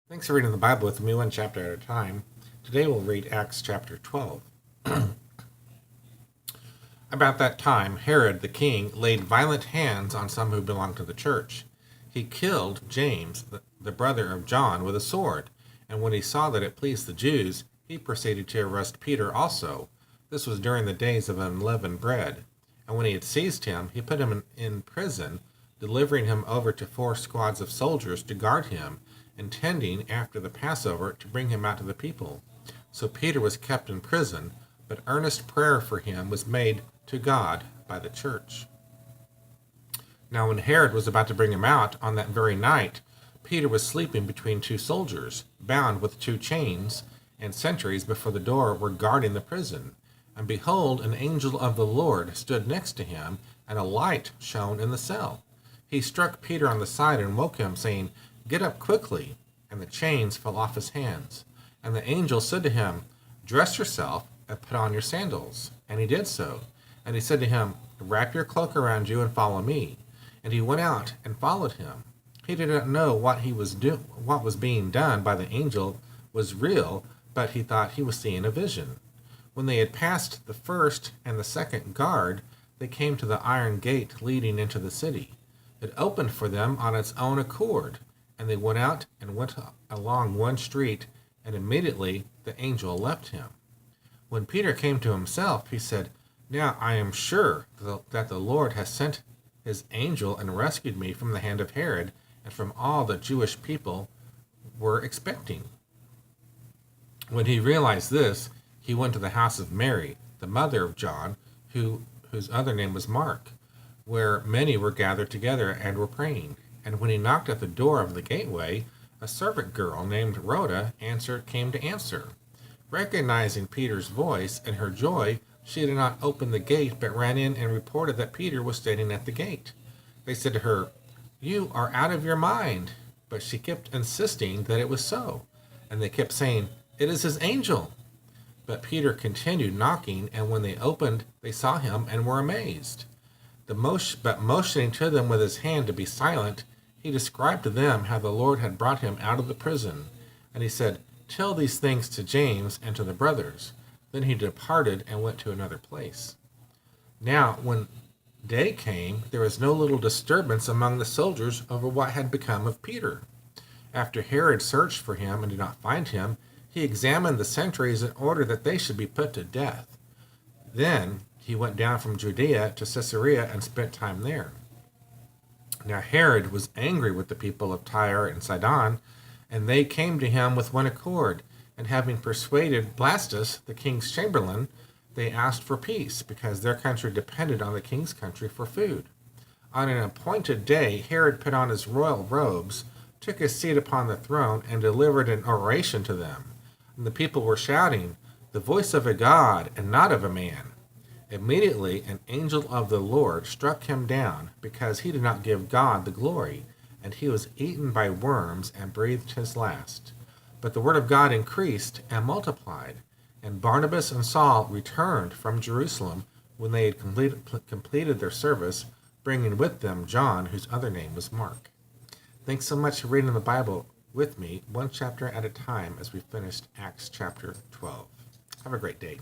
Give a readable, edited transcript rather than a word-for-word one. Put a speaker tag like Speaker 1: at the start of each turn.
Speaker 1: Thanks for reading the Bible with me one chapter at a time. Today we'll read Acts chapter 12. About that time, Herod the king laid violent hands on some who belonged to the church. He killed James, the brother of John, with a sword, and when he saw that it pleased the Jews, he proceeded to arrest Peter also. This was during the days of unleavened bread. And when he had seized him, he put him in prison, delivering him over to 4 squads of soldiers to guard him, intending after the Passover to bring him out to the people. So Peter was kept in prison, but earnest prayer for him was made to God by the church. Now when Herod was about to bring him out on that very night, Peter was sleeping between 2 soldiers, bound with 2 chains, and sentries before the door were guarding the prison. And behold, an angel of the Lord stood next to him, and a light shone in the cell. He struck Peter on the side and woke him, saying, "Get up quickly." And the chains fell off his hands. And the angel said to him, "Dress yourself and put on your sandals." And he did so. And he said to him, "Wrap your cloak around you and follow me." And he went out and followed him. He did not know what was being done by the angel was real, but he thought he was seeing a vision. When they had passed the first and the second guard, they came to the iron gate leading into the city. It opened for them on its own accord, and they went out and went along one street, and immediately the angel left him. When Peter came to himself, he said, "Now I am sure that the Lord has sent his angel and rescued me from the hand of Herod and from all the Jewish people were expecting." When he realized this, he went to the house of Mary, the mother of John, whose other name was Mark, where many were gathered together and were praying. And when he knocked at the door of the gateway, a servant girl named Rhoda came to answer. Recognizing Peter's voice and her joy, she did not open the gate, but ran in and reported that Peter was standing at the gate. They said to her, "You are out of your mind." But she kept insisting that it was so. And they kept saying, "It is his angel." But Peter continued knocking, and when they opened, they saw him and were amazed. But motioning to them with his hand to be silent, he described to them how the Lord had brought him out of the prison. And he said, "Tell these things to James and to the brothers." Then he departed and went to another place. Now, when day came, there was no little disturbance among the soldiers over what had become of Peter. After Herod searched for him and did not find him, he examined the sentries and ordered that they should be put to death. Then he went down from Judea to Caesarea and spent time there. Now Herod was angry with the people of Tyre and Sidon, and they came to him with one accord, and having persuaded Blastus, the king's chamberlain, they asked for peace, because their country depended on the king's country for food. On an appointed day, Herod put on his royal robes, took his seat upon the throne, and delivered an oration to them. And the people were shouting, "The voice of a god, and not of a man." Immediately an angel of the Lord struck him down, because he did not give God the glory, and he was eaten by worms and breathed his last. But the word of God increased and multiplied, and Barnabas and Saul returned from Jerusalem when they had completed their service, bringing with them John, whose other name was Mark. Thanks so much for reading the Bible with me, one chapter at a time, as we finished Acts chapter 12. Have a great day.